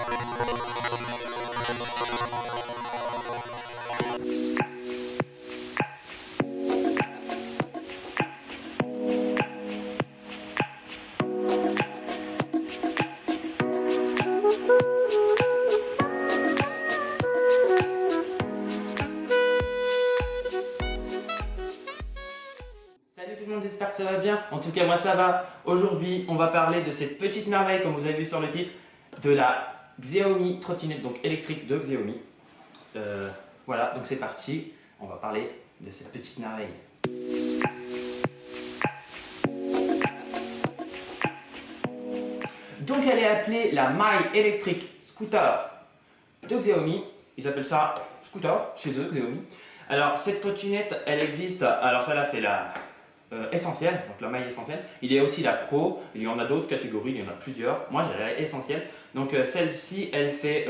Salut tout le monde, j'espère que ça va bien. En tout cas, moi ça va. Aujourd'hui, on va parler de cette petite merveille, comme vous avez vu sur le titre, de la Xiaomi trottinette donc électrique de Xiaomi. Voilà, donc c'est parti. On va parler de cette petite merveille. Donc elle est appelée la My Electric Scooter de Xiaomi. Ils appellent ça scooter chez eux, Xiaomi. Alors cette trottinette, elle existe. Alors celle-là, c'est la essentielle, donc la maille essentielle. Il y a aussi la pro, il y en a d'autres catégories, il y en a plusieurs. Moi j'ai la essentielle. Donc celle-ci, elle fait,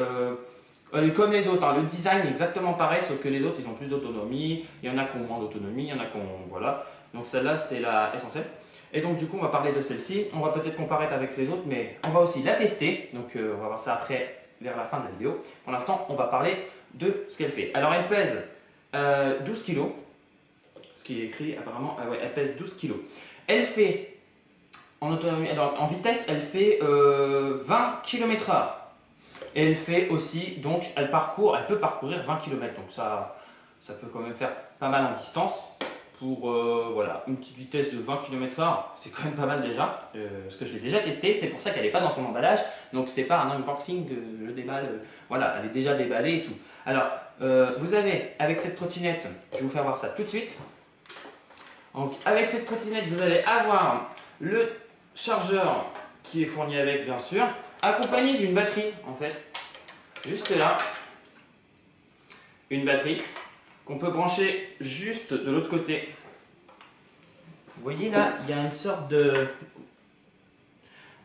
elle est comme les autres, hein. Le design est exactement pareil, sauf que les autres ils ont plus d'autonomie. Il y en a qui ont moins d'autonomie, il y en a qui ont, voilà. Donc celle-là c'est la essentielle. Et donc du coup on va parler de celle-ci. On va peut-être comparer avec les autres, mais on va aussi la tester. Donc on va voir ça après, vers la fin de la vidéo. Pour l'instant on va parler de ce qu'elle fait. Alors elle pèse 12 kg. Ce qui est écrit apparemment, ouais, elle pèse 12 kg. Elle fait, en autonomie, en vitesse, elle fait 20 km/h. Et elle fait aussi, donc elle peut parcourir 20 km. Donc ça peut quand même faire pas mal en distance. Pour voilà, une petite vitesse de 20 km/h, c'est quand même pas mal déjà. Parce que je l'ai déjà testé, c'est pour ça qu'elle n'est pas dans son emballage. Donc c'est pas un unboxing, je déballe, voilà, elle est déjà déballée et tout. Alors, vous avez, avec cette trottinette, je vais vous faire voir ça tout de suite. Donc avec cette trottinette, vous allez avoir le chargeur qui est fourni avec, bien sûr, accompagné d'une batterie en fait, juste là, une batterie qu'on peut brancher juste de l'autre côté. Vous voyez là, il y a une sorte de...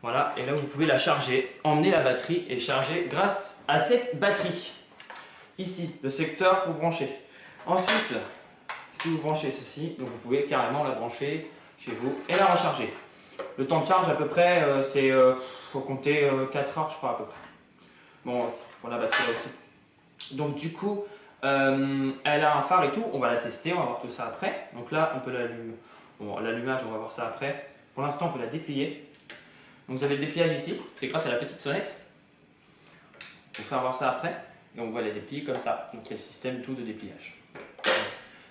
Voilà, et là vous pouvez la charger, emmener la batterie et charger grâce à cette batterie. Ici, le secteur pour brancher. Ensuite, si vous branchez ceci, donc vous pouvez carrément la brancher chez vous et la recharger. Le temps de charge à peu près, c'est, faut compter 4 heures je crois à peu près. Bon, pour la batterie là aussi. Donc du coup, elle a un phare et tout, on va la tester, on va voir tout ça après. Donc là, on peut l'allumer. Bon, l'allumage, on va voir ça après. Pour l'instant, on peut la déplier. Donc vous avez le dépliage ici, c'est grâce à la petite sonnette. On va faire voir ça après et on va la déplier comme ça. Donc il y a le système tout de dépliage.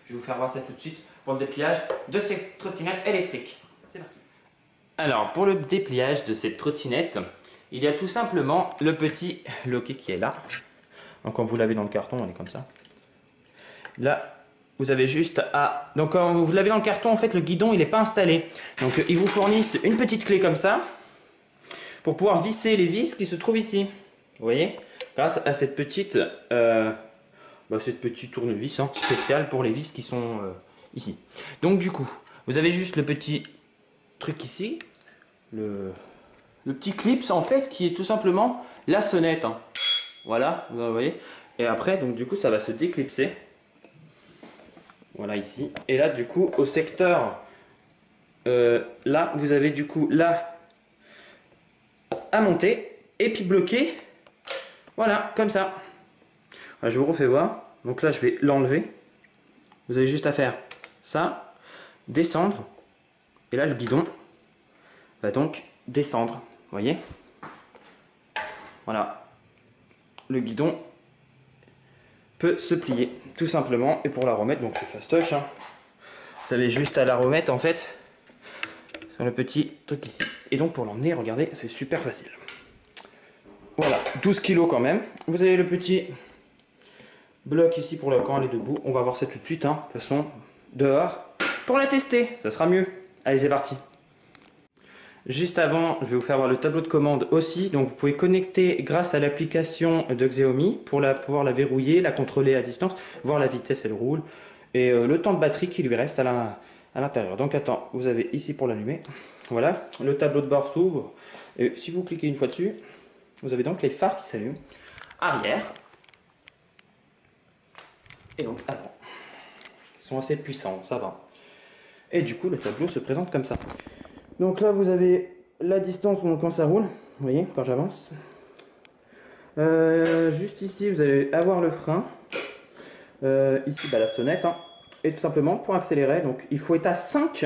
Je vais vous faire voir ça tout de suite pour le dépliage de cette trottinette électrique. C'est parti. Alors, pour le dépliage de cette trottinette, il y a tout simplement le petit loquet qui est là. Donc, quand vous l'avez dans le carton, elle est comme ça. Là, vous avez juste à... Donc, quand vous l'avez dans le carton, en fait, le guidon, il n'est pas installé. Donc, ils vous fournissent une petite clé comme ça pour pouvoir visser les vis qui se trouvent ici. Vous voyez? Grâce à cette petite... cette petite tournevis hein, spéciale pour les vis qui sont ici. Donc du coup, vous avez juste le petit truc ici, le petit clip en fait qui est tout simplement la sonnette. Hein. Voilà, vous voyez. Et après, donc du coup, ça va se déclipser. Voilà ici. Et là, du coup, au secteur, là, vous avez du coup là à monter et puis bloquer. Voilà, comme ça. Je vous refais voir. Donc là, je vais l'enlever. Vous avez juste à faire ça, descendre. Et là, le guidon va donc descendre. Vous voyez? Voilà. Le guidon peut se plier, tout simplement. Et pour la remettre, donc c'est fastoche. Hein. Vous avez juste à la remettre, en fait, sur le petit truc ici. Et donc, pour l'emmener, regardez, c'est super facile. Voilà, 12 kg quand même. Vous avez le petit... bloc ici pour le quand elle est debout. On va voir ça tout de suite, hein, de toute façon, dehors, pour la tester, ça sera mieux. Allez, c'est parti. Juste avant, je vais vous faire voir le tableau de commande aussi. Donc, vous pouvez connecter grâce à l'application de Xiaomi pour pouvoir la verrouiller, la contrôler à distance, voir la vitesse, elle roule, et le temps de batterie qui lui reste à l'intérieur. Donc, attends, vous avez ici pour l'allumer. Voilà, le tableau de bord s'ouvre. Et si vous cliquez une fois dessus, vous avez donc les phares qui s'allument. Arrière. Et donc avant. Ils sont assez puissants, ça va. Et du coup, le tableau se présente comme ça. Donc là, vous avez la distance quand ça roule. Vous voyez, quand j'avance. Juste ici, vous allez avoir le frein. Ici, la sonnette. Hein. Et tout simplement, pour accélérer, donc, il faut être à 5.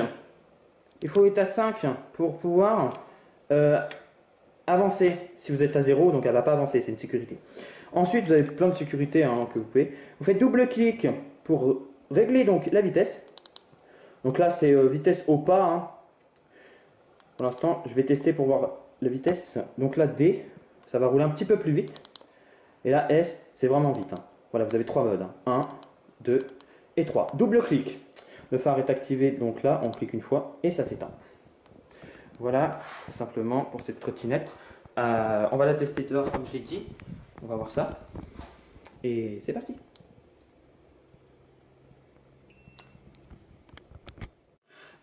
Il faut être à 5 pour pouvoir avancer. Si vous êtes à 0, donc elle ne va pas avancer, c'est une sécurité. Ensuite, vous avez plein de sécurités hein, que vous pouvez. Vous faites double-clic pour régler donc, la vitesse. Donc là, c'est vitesse au pas. Hein. Pour l'instant, je vais tester pour voir la vitesse. Donc là, D, ça va rouler un petit peu plus vite. Et là, S, c'est vraiment vite. Hein. Voilà, vous avez 3 modes. 1, 2 et 3. Double-clic. Le phare est activé, donc là, on clique une fois et ça s'éteint. Voilà, tout simplement pour cette trottinette. On va la tester dehors, comme je l'ai dit. On va voir ça. Et c'est parti.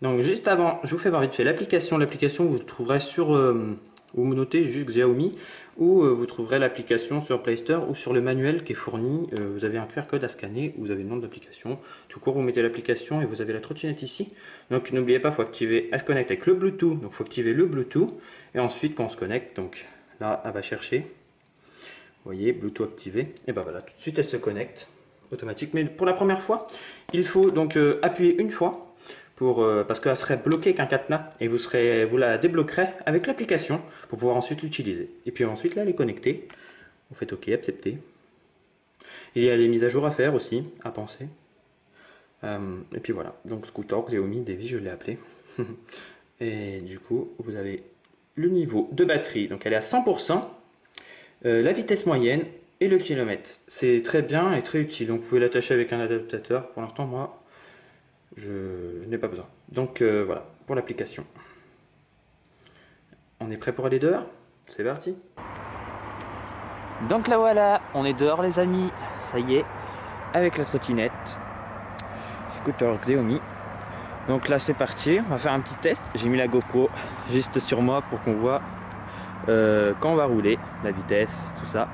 Donc juste avant, je vous fais voir vite fait l'application. L'application, vous trouverez sur, vous notez juste Xiaomi, ou vous trouverez l'application sur Play Store ou sur le manuel qui est fourni. Vous avez un QR code à scanner, vous avez le nom de l'application. Tout court, vous mettez l'application et vous avez la trottinette ici. Donc n'oubliez pas, il faut activer, elle se connecte avec le Bluetooth. Donc il faut activer le Bluetooth. Et ensuite, quand on se connecte, donc là, elle va chercher. Vous voyez, Bluetooth activé. Et ben voilà, tout de suite, elle se connecte automatique. Mais pour la première fois, il faut donc appuyer une fois. Parce qu'elle serait bloquée avec un cadenas et vous la débloquerez avec l'application pour pouvoir ensuite l'utiliser. Et puis ensuite là elle est connectée, vous faites OK, accepter. Il y a les mises à jour à faire aussi, à penser. Et puis voilà, donc scooter Xiaomi Devi je l'ai appelé. Et du coup vous avez le niveau de batterie, donc elle est à 100%, la vitesse moyenne et le kilomètre. C'est très bien et très utile, donc vous pouvez l'attacher avec un adaptateur. Pour l'instant moi je n'ai pas besoin. Donc voilà, pour l'application. On est prêt pour aller dehors? C'est parti. Donc là voilà, on est dehors les amis. Ça y est, avec la trottinette. Scooter Xiaomi. Donc là c'est parti, on va faire un petit test. J'ai mis la GoPro juste sur moi pour qu'on voit quand on va rouler, la vitesse, tout ça.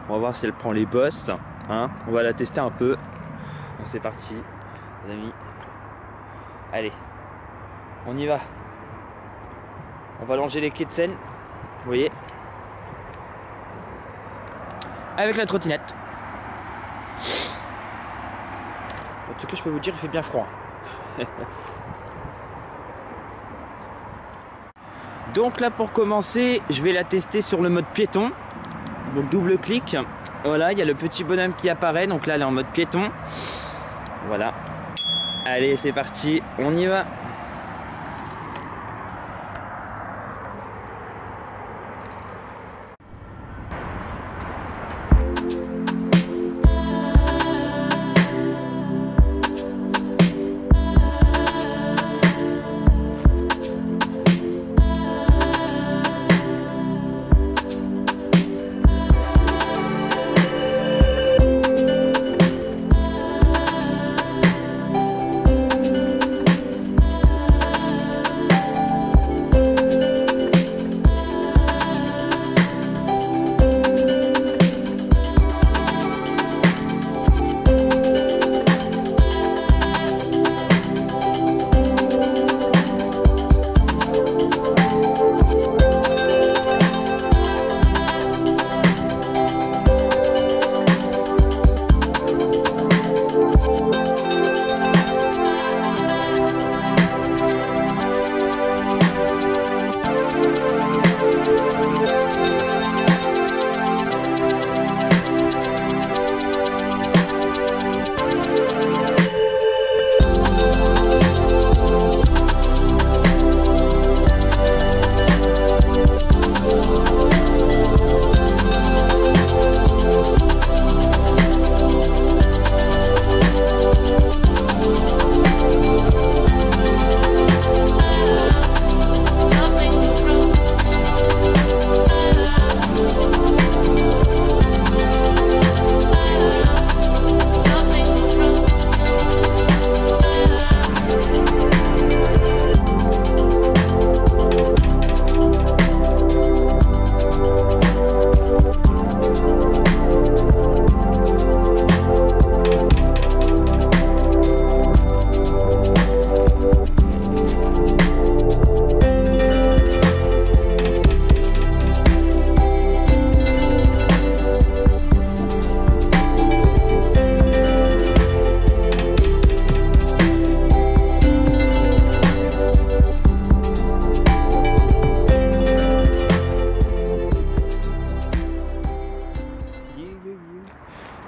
On va voir si elle prend les bosses. Hein. On va la tester un peu. Donc c'est parti les amis. Allez, on y va. On va longer les quais de Seine, vous voyez, avec la trottinette. En tout cas, je peux vous dire, il fait bien froid. Donc là, pour commencer, je vais la tester sur le mode piéton. Donc double clic. Voilà, il y a le petit bonhomme qui apparaît. Donc là, elle est en mode piéton. Voilà. Allez, c'est parti, on y va.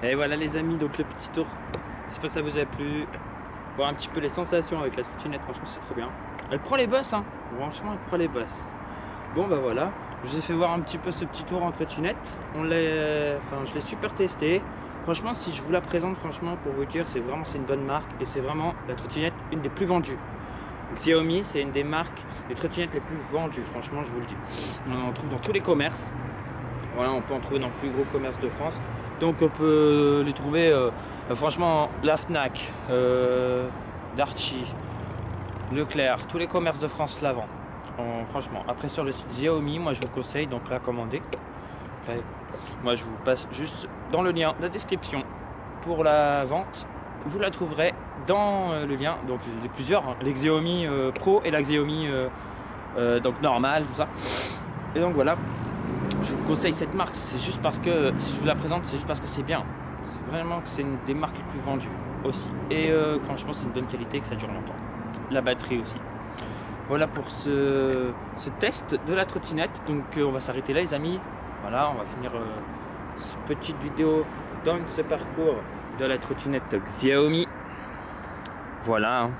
Et voilà les amis, donc le petit tour. J'espère que ça vous a plu. Voir un petit peu les sensations avec la trottinette, franchement c'est trop bien. Elle prend les bosses, hein. Franchement elle prend les bosses. Bon bah voilà, je vous ai fait voir un petit peu ce petit tour en trottinette. Je l'ai super testé. Franchement si je vous la présente, franchement pour vous dire, c'est une bonne marque. Et c'est vraiment la trottinette une des plus vendues. Xiaomi c'est une des marques des trottinettes les plus vendues, franchement je vous le dis. On en trouve dans tous les commerces. Voilà, on peut en trouver dans le plus gros commerce de France. Donc on peut les trouver franchement la Fnac, Darty, Leclerc, tous les commerces de France la vendent. Franchement, après sur le site Xiaomi, moi je vous conseille donc la commander. Après, moi je vous passe juste dans le lien de la description pour la vente. Vous la trouverez dans le lien, donc les plusieurs, hein, les Xiaomi Pro et la Xiaomi donc normale, tout ça. Et donc voilà. Je vous conseille cette marque, c'est juste parce que, si je vous la présente, c'est juste parce que c'est bien. C'est vraiment que c'est une des marques les plus vendues aussi. Et franchement, c'est une bonne qualité et que ça dure longtemps. La batterie aussi. Voilà pour ce test de la trottinette. Donc on va s'arrêter là les amis. Voilà, on va finir cette petite vidéo dans ce parcours de la trottinette Xiaomi. Voilà. Hein.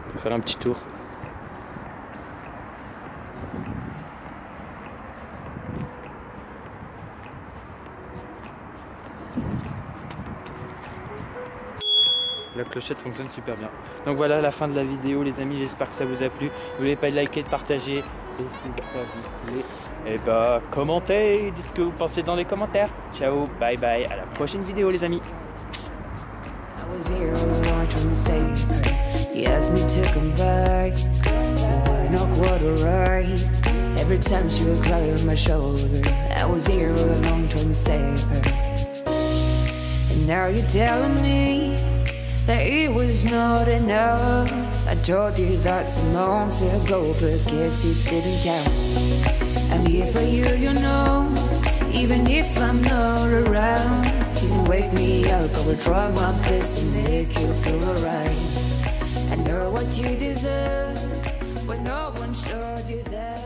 On va faire un petit tour. La clochette fonctionne super bien. Donc voilà la fin de la vidéo les amis, j'espère que ça vous a plu. N'oubliez pas de liker, de partager. Et si ça vous plaît, et bah commentez, dites ce que vous pensez dans les commentaires. Ciao, bye bye, à la prochaine vidéo les amis. That it was not enough. I told you that some months ago, but guess it didn't count. I'm here for you, you know. Even if I'm not around, you can wake me up. I will try my best to make you feel alright. I know what you deserve, but no one showed you that.